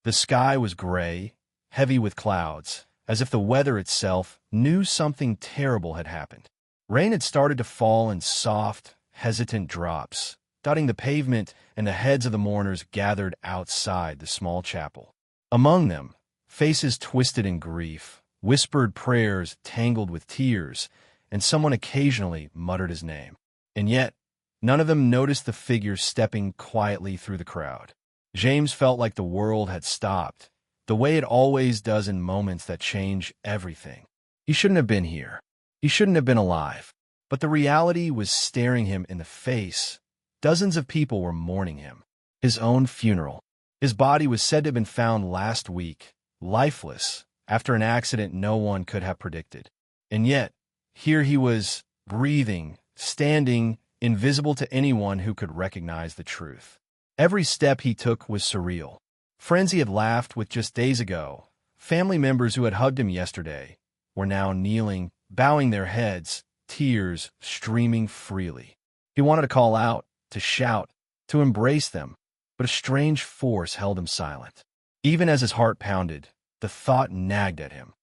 The sky was gray, heavy with clouds, as if the weather itself knew something terrible had happened. Rain had started to fall in soft, hesitant drops, dotting the pavement and the heads of the mourners gathered outside the small chapel. Among them, faces twisted in grief, whispered prayers tangled with tears, and someone occasionally muttered his name. And yet, none of them noticed the figure stepping quietly through the crowd. James felt like the world had stopped, the way it always does in moments that change everything. He shouldn't have been here. He shouldn't have been alive. But the reality was staring him in the face. Dozens of people were mourning him. His own funeral. His body was said to have been found last week, lifeless, after an accident no one could have predicted. And yet, here he was, breathing, standing, invisible to anyone who could recognize the truth. Every step he took was surreal. Friends he had laughed with just days ago, family members who had hugged him yesterday, were now kneeling, bowing their heads, tears streaming freely. He wanted to call out, to shout, to embrace them, but a strange force held him silent. Even as his heart pounded, the thought nagged at him.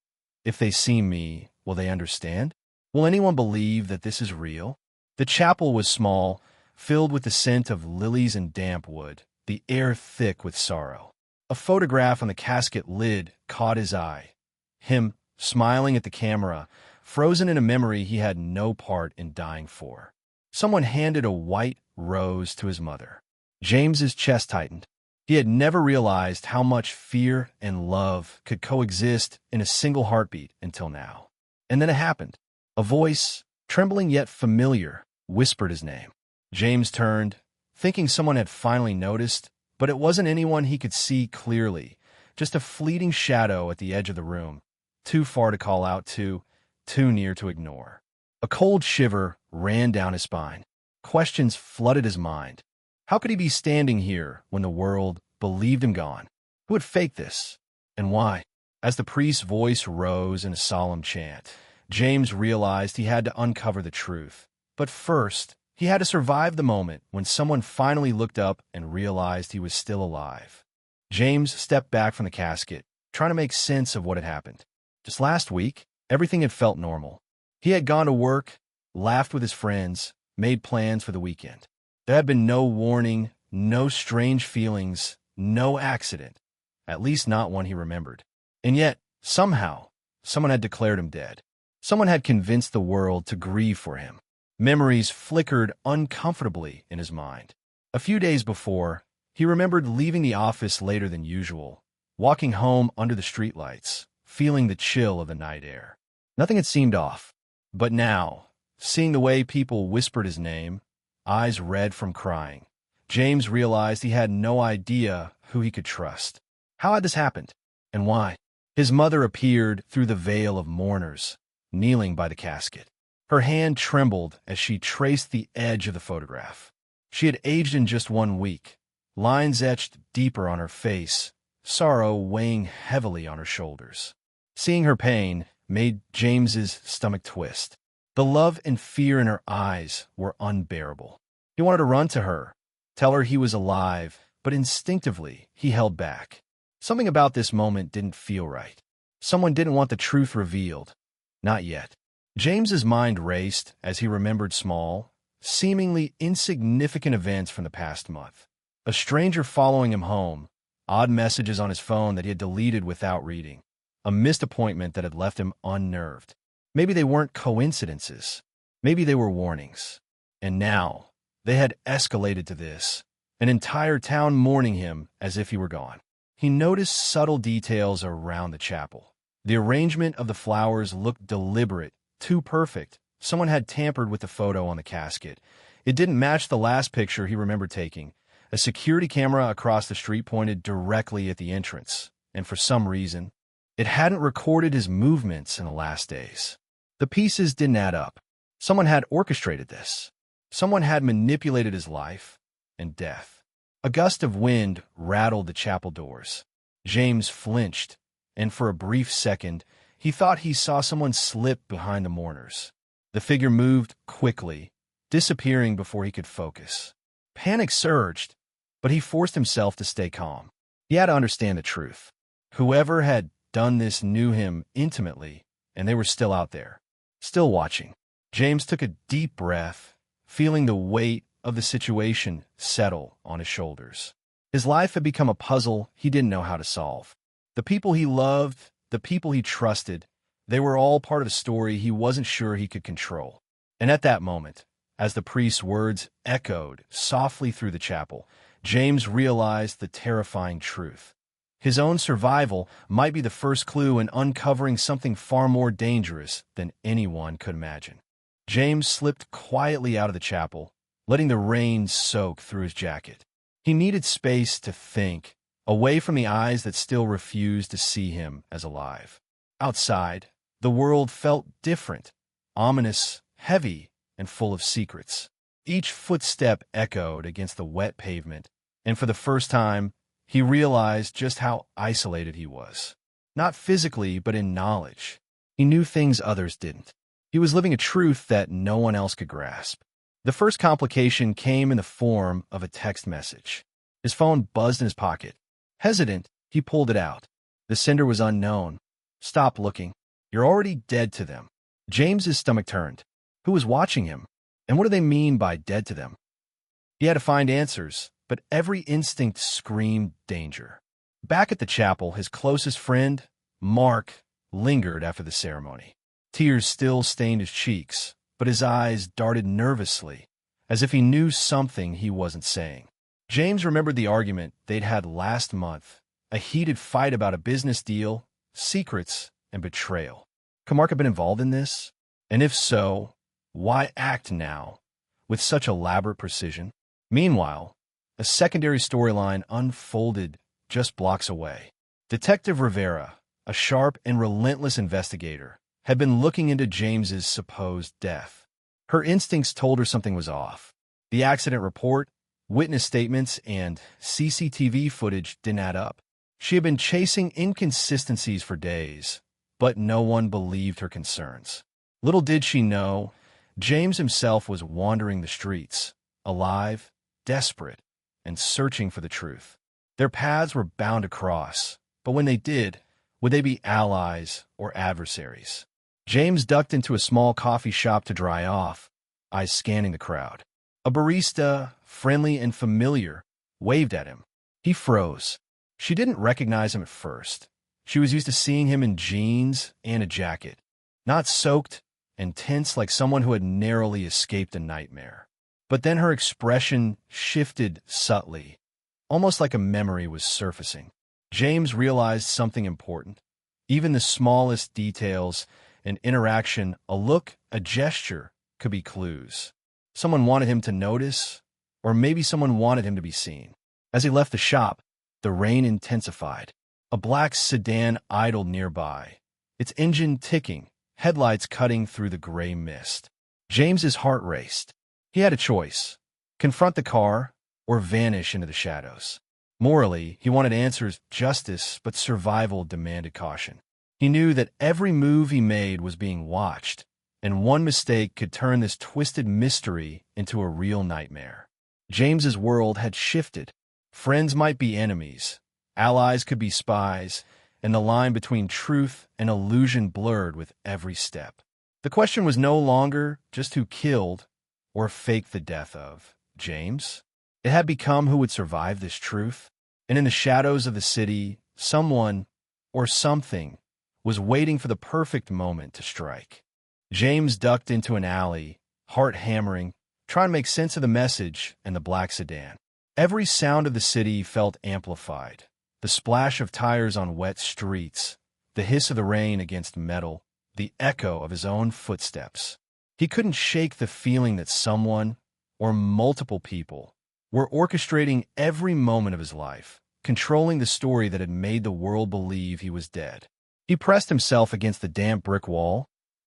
If they see me, will they understand? Will anyone believe that this is real? The chapel was small, filled with the scent of lilies and damp wood, the air thick with sorrow. A photograph on the casket lid caught his eye. Him, smiling at the camera, frozen in a memory he had no part in dying for. Someone handed a white rose to his mother. James's chest tightened. He had never realized how much fear and love could coexist in a single heartbeat until now. And then it happened. A voice, trembling yet familiar, whispered his name. James turned, thinking someone had finally noticed, but it wasn't anyone he could see clearly, just a fleeting shadow at the edge of the room, too far to call out to, too near to ignore. A cold shiver ran down his spine. Questions flooded his mind. How could he be standing here when the world believed him gone? Who had faked this? And why? As the priest's voice rose in a solemn chant, James realized he had to uncover the truth. But first, he had to survive the moment when someone finally looked up and realized he was still alive. James stepped back from the casket, trying to make sense of what had happened. Just last week, everything had felt normal. He had gone to work, laughed with his friends, made plans for the weekend. There had been no warning, no strange feelings, no accident, at least not one he remembered. And yet, somehow, someone had declared him dead. Someone had convinced the world to grieve for him. Memories flickered uncomfortably in his mind. A few days before, he remembered leaving the office later than usual, walking home under the streetlights, feeling the chill of the night air. Nothing had seemed off. But now, seeing the way people whispered his name, eyes red from crying, James realized he had no idea who he could trust. How had this happened? And why? His mother appeared through the veil of mourners, kneeling by the casket. Her hand trembled as she traced the edge of the photograph. She had aged in just 1 week, lines etched deeper on her face, sorrow weighing heavily on her shoulders. Seeing her pain made James's stomach twist. The love and fear in her eyes were unbearable. He wanted to run to her, tell her he was alive, but instinctively he held back. Something about this moment didn't feel right. Someone didn't want the truth revealed. Not yet. James's mind raced as he remembered small, seemingly insignificant events from the past month. A stranger following him home, odd messages on his phone that he had deleted without reading, a missed appointment that had left him unnerved. Maybe they weren't coincidences. Maybe they were warnings. And now, they had escalated to this, an entire town mourning him as if he were gone. He noticed subtle details around the chapel. The arrangement of the flowers looked deliberate, too perfect. Someone had tampered with the photo on the casket. It didn't match the last picture he remembered taking. A security camera across the street pointed directly at the entrance, and for some reason, it hadn't recorded his movements in the last days. The pieces didn't add up. Someone had orchestrated this. Someone had manipulated his life and death. A gust of wind rattled the chapel doors. James flinched, and for a brief second, he thought he saw someone slip behind the mourners. The figure moved quickly, disappearing before he could focus. Panic surged, but he forced himself to stay calm. He had to understand the truth. Whoever had done this knew him intimately, and they were still out there, still watching. James took a deep breath, feeling the weight of the situation settle on his shoulders. His life had become a puzzle he didn't know how to solve. The people he loved, the people he trusted, they were all part of a story he wasn't sure he could control. And at that moment, as the priest's words echoed softly through the chapel, James realized the terrifying truth. His own survival might be the first clue in uncovering something far more dangerous than anyone could imagine. James slipped quietly out of the chapel, letting the rain soak through his jacket. He needed space to think, away from the eyes that still refused to see him as alive. Outside, the world felt different, ominous, heavy, and full of secrets. Each footstep echoed against the wet pavement, and for the first time, he realized just how isolated he was. Not physically, but in knowledge. He knew things others didn't. He was living a truth that no one else could grasp. The first complication came in the form of a text message. His phone buzzed in his pocket. Hesitant, he pulled it out. The sender was unknown. Stop looking. You're already dead to them. James's stomach turned. Who was watching him? And what do they mean by dead to them? He had to find answers, but every instinct screamed danger. Back at the chapel, his closest friend, Mark, lingered after the ceremony. Tears still stained his cheeks, but his eyes darted nervously, as if he knew something he wasn't saying. James remembered the argument they'd had last month, a heated fight about a business deal, secrets, and betrayal. Could Mark have been involved in this? And if so, why act now, with such elaborate precision? Meanwhile, a secondary storyline unfolded just blocks away. Detective Rivera, a sharp and relentless investigator, had been looking into James's supposed death. Her instincts told her something was off. The accident report, witness statements, and CCTV footage didn't add up. She had been chasing inconsistencies for days, but no one believed her concerns. Little did she know, James himself was wandering the streets, alive, desperate, and searching for the truth. Their paths were bound to cross, but when they did, would they be allies or adversaries? James ducked into a small coffee shop to dry off, eyes scanning the crowd. A barista, friendly and familiar, waved at him. He froze. She didn't recognize him at first. She was used to seeing him in jeans and a jacket, not soaked and tense like someone who had narrowly escaped a nightmare. But then her expression shifted subtly, almost like a memory was surfacing. James realized something important. Even the smallest details, an interaction, a look, a gesture, could be clues. Someone wanted him to notice, or maybe someone wanted him to be seen. As he left the shop, the rain intensified. A black sedan idled nearby, its engine ticking, headlights cutting through the gray mist. James's heart raced. He had a choice: confront the car or vanish into the shadows. Morally, he wanted answers, justice, but survival demanded caution. He knew that every move he made was being watched, and one mistake could turn this twisted mystery into a real nightmare. James's world had shifted. Friends might be enemies, allies could be spies, and the line between truth and illusion blurred with every step. The question was no longer just who killed or faked the death of James. It had become who would survive this truth. And in the shadows of the city, someone or something was waiting for the perfect moment to strike. James ducked into an alley, heart hammering, trying to make sense of the message and the black sedan. Every sound of the city felt amplified. The splash of tires on wet streets, the hiss of the rain against metal, the echo of his own footsteps. He couldn't shake the feeling that someone, or multiple people, were orchestrating every moment of his life, controlling the story that had made the world believe he was dead. He pressed himself against the damp brick wall,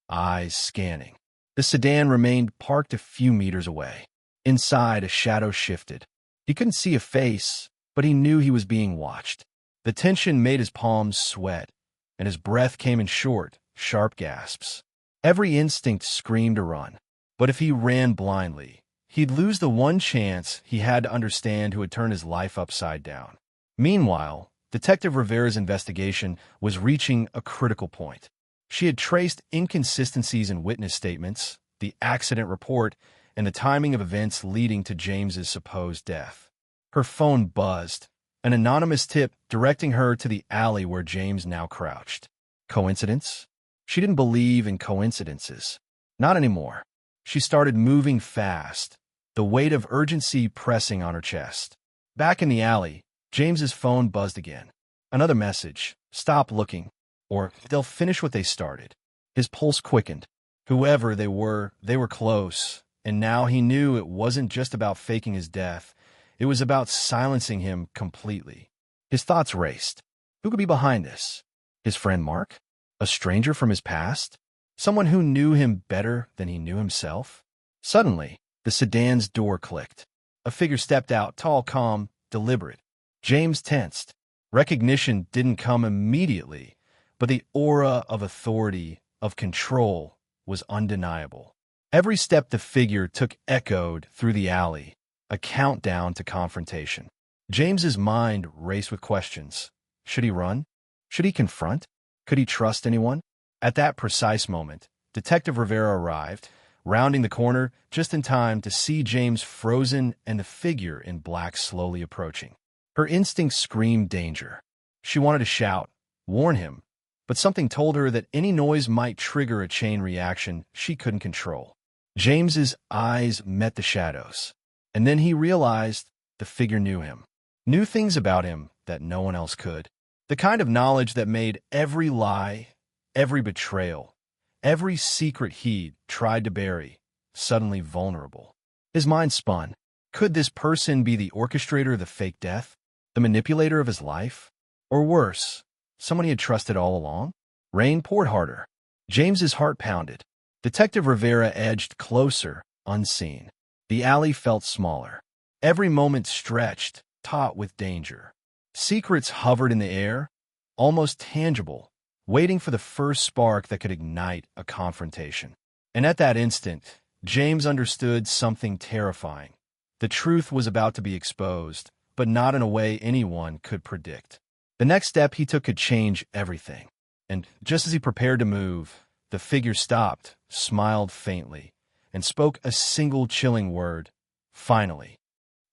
eyes scanning. The sedan remained parked a few meters away. Inside, a shadow shifted. He couldn't see a face, but he knew he was being watched. The tension made his palms sweat, and his breath came in short, sharp gasps. Every instinct screamed to run, but if he ran blindly, he'd lose the one chance he had to understand who had turned his life upside down. Meanwhile, Detective Rivera's investigation was reaching a critical point. She had traced inconsistencies in witness statements, the accident report, and the timing of events leading to James's supposed death. Her phone buzzed, an anonymous tip directing her to the alley where James now crouched. Coincidence? She didn't believe in coincidences. Not anymore. She started moving fast, the weight of urgency pressing on her chest. Back in the alley, James's phone buzzed again. Another message. Stop looking, or they'll finish what they started. His pulse quickened. Whoever they were close, and now he knew it wasn't just about faking his death. It was about silencing him completely. His thoughts raced. Who could be behind this? His friend Mark? A stranger from his past? Someone who knew him better than he knew himself? Suddenly, the sedan's door clicked. A figure stepped out, tall, calm, deliberate. James tensed. Recognition didn't come immediately, but the aura of authority, of control, was undeniable. Every step the figure took echoed through the alley, a countdown to confrontation. James's mind raced with questions. Should he run? Should he confront? Could he trust anyone? At that precise moment, Detective Rivera arrived, rounding the corner just in time to see James frozen and the figure in black slowly approaching. Her instincts screamed danger. She wanted to shout, warn him, but something told her that any noise might trigger a chain reaction she couldn't control. James's eyes met the shadows, and then he realized the figure knew him, knew things about him that no one else could. The kind of knowledge that made every lie, every betrayal, every secret he'd tried to bury suddenly vulnerable. His mind spun. Could this person be the orchestrator of the fake death? The manipulator of his life? Or worse, someone he had trusted all along? Rain poured harder. James's heart pounded. Detective Rivera edged closer, unseen. The alley felt smaller. Every moment stretched, taut with danger. Secrets hovered in the air, almost tangible, waiting for the first spark that could ignite a confrontation. And at that instant, James understood something terrifying. The truth was about to be exposed, but not in a way anyone could predict. The next step he took could change everything. And just as he prepared to move, the figure stopped, smiled faintly, and spoke a single chilling word. Finally.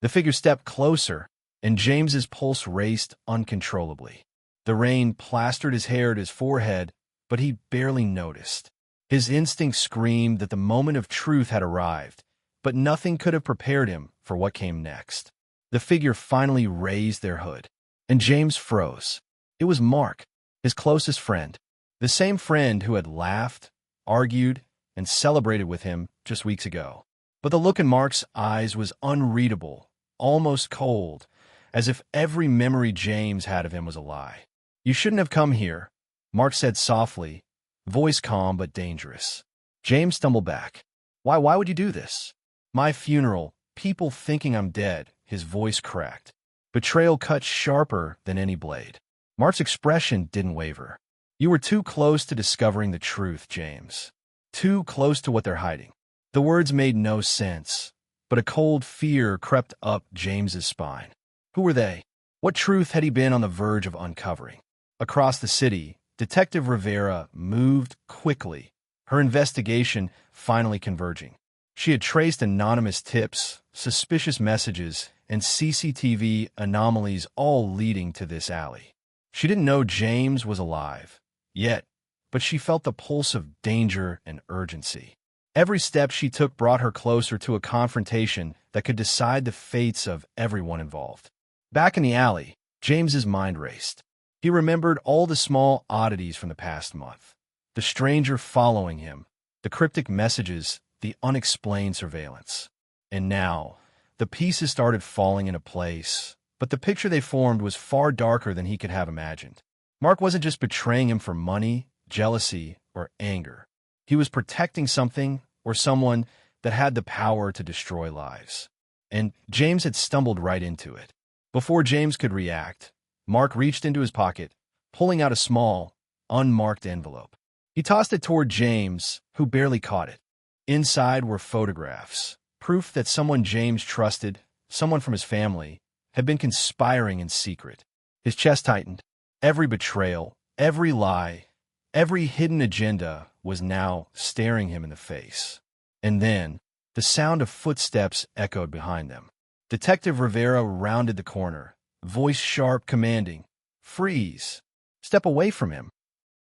The figure stepped closer, and James's pulse raced uncontrollably. The rain plastered his hair at his forehead, but he barely noticed. His instinct screamed that the moment of truth had arrived, but nothing could have prepared him for what came next. The figure finally raised their hood, and James froze. It was Mark, his closest friend, the same friend who had laughed, argued, and celebrated with him just weeks ago. But the look in Mark's eyes was unreadable, almost cold, as if every memory James had of him was a lie. "You shouldn't have come here," Mark said softly, voice calm but dangerous. James stumbled back. Why would you do this?" "My funeral, people thinking I'm dead," his voice cracked. Betrayal cut sharper than any blade. Mark's expression didn't waver. "You were too close to discovering the truth, James. Too close to what they're hiding." The words made no sense, but a cold fear crept up James's spine. Who were they? What truth had he been on the verge of uncovering? Across the city, Detective Rivera moved quickly, her investigation finally converging. She had traced anonymous tips, suspicious messages, and CCTV anomalies all leading to this alley. She didn't know James was alive yet, but she felt the pulse of danger and urgency. Every step she took brought her closer to a confrontation that could decide the fates of everyone involved. Back in the alley, James's mind raced. He remembered all the small oddities from the past month. The stranger following him, the cryptic messages, the unexplained surveillance. And now, the pieces started falling into place, but the picture they formed was far darker than he could have imagined. Mark wasn't just betraying him for money, jealousy, or anger. He was protecting something or someone that had the power to destroy lives. And James had stumbled right into it. Before James could react, Mark reached into his pocket, pulling out a small, unmarked envelope. He tossed it toward James, who barely caught it. Inside were photographs, proof that someone James trusted, someone from his family, had been conspiring in secret. His chest tightened. Every betrayal, every lie, every hidden agenda was now staring him in the face. And then, the sound of footsteps echoed behind them. Detective Rivera rounded the corner, voice sharp, commanding, "Freeze! Step away from him."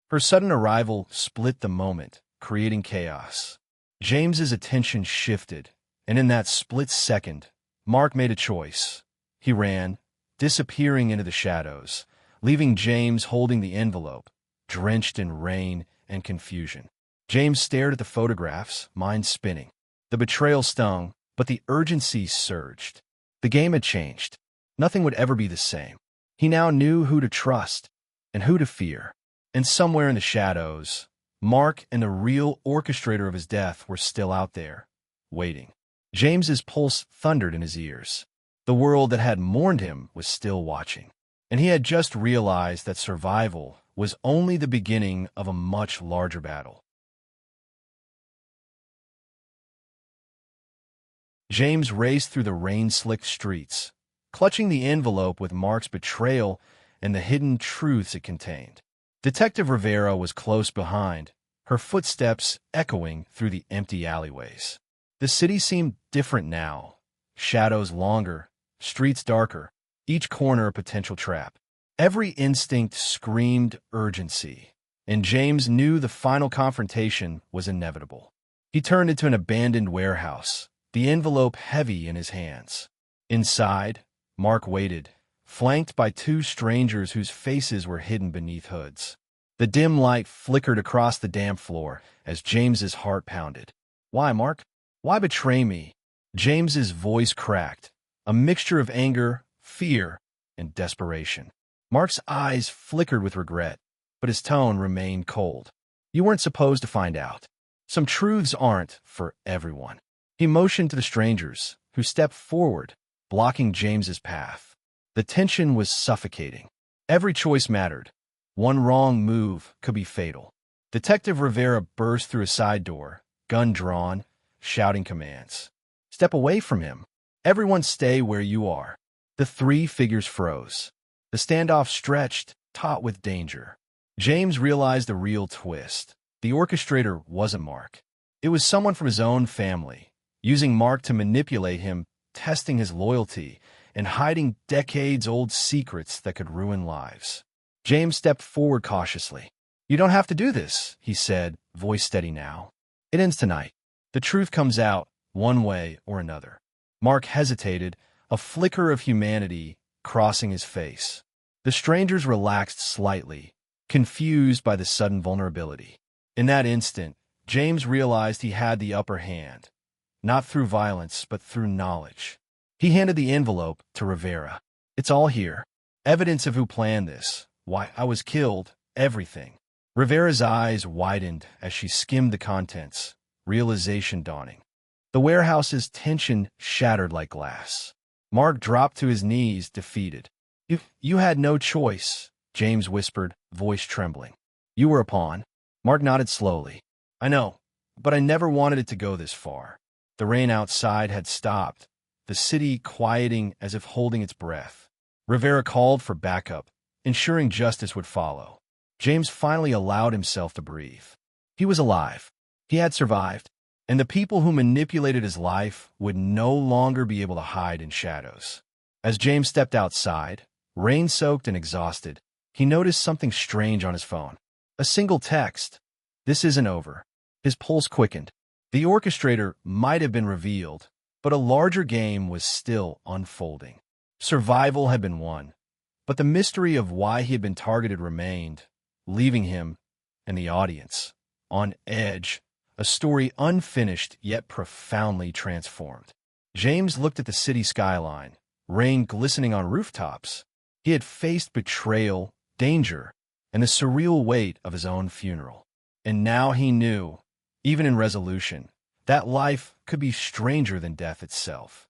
Her sudden arrival split the moment, creating chaos. James's attention shifted, and in that split second, Mark made a choice. He ran, disappearing into the shadows, leaving James holding the envelope, drenched in rain and confusion. James stared at the photographs, mind spinning. The betrayal stung, but the urgency surged. The game had changed. Nothing would ever be the same. He now knew who to trust and who to fear. And somewhere in the shadows, Mark and the real orchestrator of his death were still out there, waiting. James's pulse thundered in his ears. The world that had mourned him was still watching. And he had just realized that survival was only the beginning of a much larger battle. James raced through the rain-slicked streets, clutching the envelope with Mark's betrayal and the hidden truths it contained. Detective Rivera was close behind, her footsteps echoing through the empty alleyways. The city seemed different now, shadows longer, streets darker, each corner a potential trap. Every instinct screamed urgency, and James knew the final confrontation was inevitable. He turned into an abandoned warehouse, the envelope heavy in his hands. Inside, Mark waited, flanked by two strangers whose faces were hidden beneath hoods. The dim light flickered across the damp floor as James's heart pounded. "Why, Mark? Why betray me?" James's voice cracked, a mixture of anger, fear, and desperation. Mark's eyes flickered with regret, but his tone remained cold. "You weren't supposed to find out. Some truths aren't for everyone." He motioned to the strangers, who stepped forward, blocking James's path. The tension was suffocating. Every choice mattered. One wrong move could be fatal. Detective Rivera burst through a side door, gun drawn, shouting commands. "Step away from him. Everyone stay where you are." The three figures froze. The standoff stretched, taut with danger. James realized the real twist. The orchestrator wasn't Mark. It was someone from his own family, using Mark to manipulate him, testing his loyalty, and hiding decades-old secrets that could ruin lives. James stepped forward cautiously. "You don't have to do this," he said, voice steady now. "It ends tonight. The truth comes out, one way or another." Mark hesitated, a flicker of humanity crossing his face. The strangers relaxed slightly, confused by the sudden vulnerability. In that instant, James realized he had the upper hand, not through violence, but through knowledge. He handed the envelope to Rivera. "It's all here. Evidence of who planned this, why I was killed, everything." Rivera's eyes widened as she skimmed the contents, realization dawning. The warehouse's tension shattered like glass. Mark dropped to his knees, defeated. You had no choice," James whispered, voice trembling. "You were a pawn." Mark nodded slowly. "I know, but I never wanted it to go this far." The rain outside had stopped, the city quieting as if holding its breath. Rivera called for backup, ensuring justice would follow. James finally allowed himself to breathe. He was alive. He had survived, and the people who manipulated his life would no longer be able to hide in shadows. As James stepped outside, rain-soaked and exhausted, he noticed something strange on his phone. A single text. "This isn't over." His pulse quickened. The orchestrator might have been revealed, but a larger game was still unfolding. Survival had been won, but the mystery of why he had been targeted remained, leaving him and the audience on edge, a story unfinished yet profoundly transformed. James looked at the city skyline, rain glistening on rooftops. He had faced betrayal, danger, and the surreal weight of his own funeral. And now he knew, even in resolution, that life could be stranger than death itself.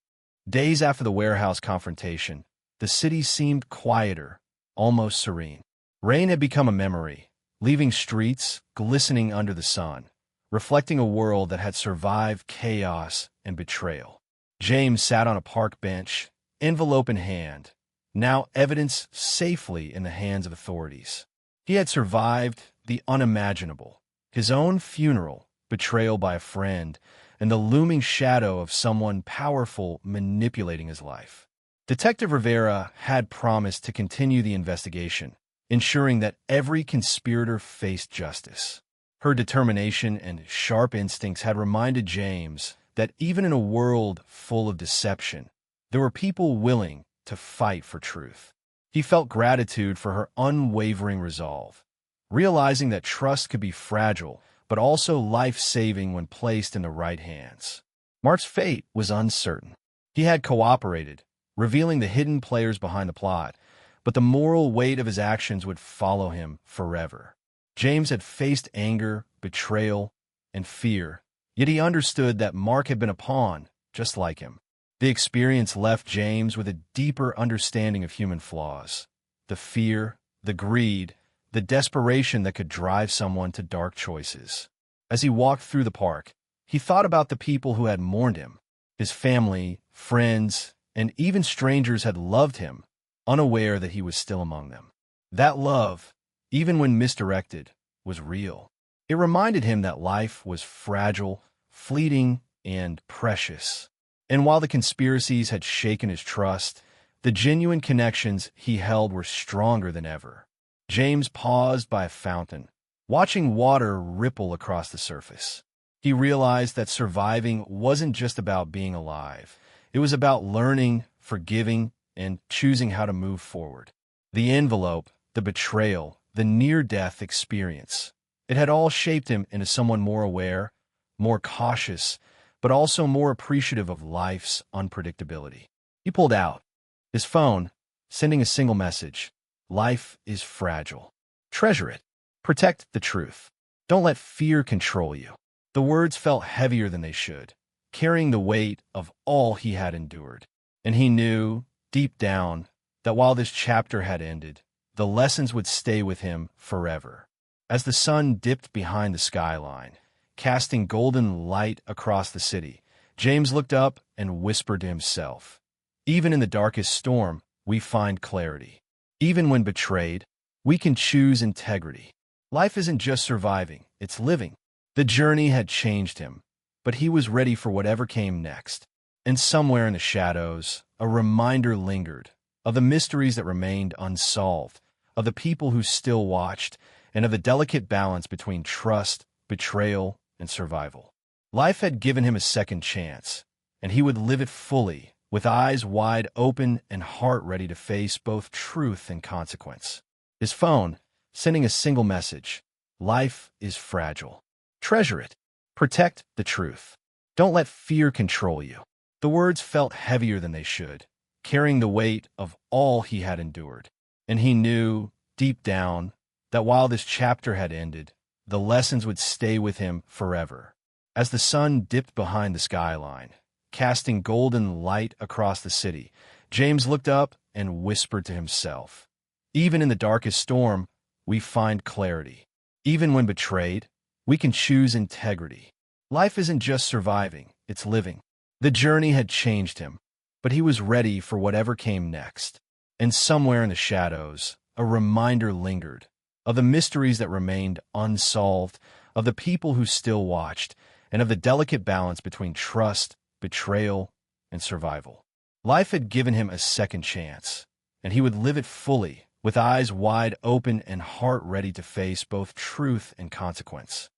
Days after the warehouse confrontation, the city seemed quieter, almost serene. Rain had become a memory, leaving streets glistening under the sun, reflecting a world that had survived chaos and betrayal. James sat on a park bench, envelope in hand, now evidence safely in the hands of authorities. He had survived the unimaginable, his own funeral, betrayal by a friend, and the looming shadow of someone powerful manipulating his life. Detective Rivera had promised to continue the investigation, ensuring that every conspirator faced justice. Her determination and sharp instincts had reminded James that even in a world full of deception, there were people willing to fight for truth. He felt gratitude for her unwavering resolve, realizing that trust could be fragile, but also life-saving when placed in the right hands. Mark's fate was uncertain. He had cooperated, revealing the hidden players behind the plot, but the moral weight of his actions would follow him forever. James had faced anger, betrayal, and fear, yet he understood that Mark had been a pawn, just like him. The experience left James with a deeper understanding of human flaws, the fear, the greed, the desperation that could drive someone to dark choices. As he walked through the park, he thought about the people who had mourned him. His family, friends, and even strangers had loved him, unaware that he was still among them. That love, even when misdirected, was real. It reminded him that life was fragile, fleeting, and precious. And while the conspiracies had shaken his trust, the genuine connections he held were stronger than ever. James paused by a fountain, watching water ripple across the surface. He realized that surviving wasn't just about being alive. It was about learning, forgiving, and choosing how to move forward. The envelope, the betrayal, the near-death experience. It had all shaped him into someone more aware, more cautious, but also more appreciative of life's unpredictability. He pulled out his phone, sending a single message. Life is fragile. Treasure it. Protect the truth. Don't let fear control you. The words felt heavier than they should, carrying the weight of all he had endured. And he knew, deep down, that while this chapter had ended, the lessons would stay with him forever. As the sun dipped behind the skyline, casting golden light across the city, James looked up and whispered to himself, "Even in the darkest storm, we find clarity. Even when betrayed, we can choose integrity. Life isn't just surviving, it's living." The journey had changed him, but he was ready for whatever came next. And somewhere in the shadows, a reminder lingered of the mysteries that remained unsolved, of the people who still watched, and of the delicate balance between trust, betrayal, and survival. Life had given him a second chance, and he would live it fully, with eyes wide open and heart ready to face both truth and consequence. His phone, sending a single message. Life is fragile. Treasure it. Protect the truth. Don't let fear control you. The words felt heavier than they should, carrying the weight of all he had endured. And he knew, deep down, that while this chapter had ended, the lessons would stay with him forever. As the sun dipped behind the skyline, casting golden light across the city, James looked up and whispered to himself, "Even in the darkest storm, we find clarity. Even when betrayed, we can choose integrity. Life isn't just surviving, it's living." The journey had changed him, but he was ready for whatever came next. And somewhere in the shadows, a reminder lingered of the mysteries that remained unsolved, of the people who still watched, and of the delicate balance between trust, betrayal, and survival. Life had given him a second chance, and he would live it fully, with eyes wide open and heart ready to face both truth and consequence.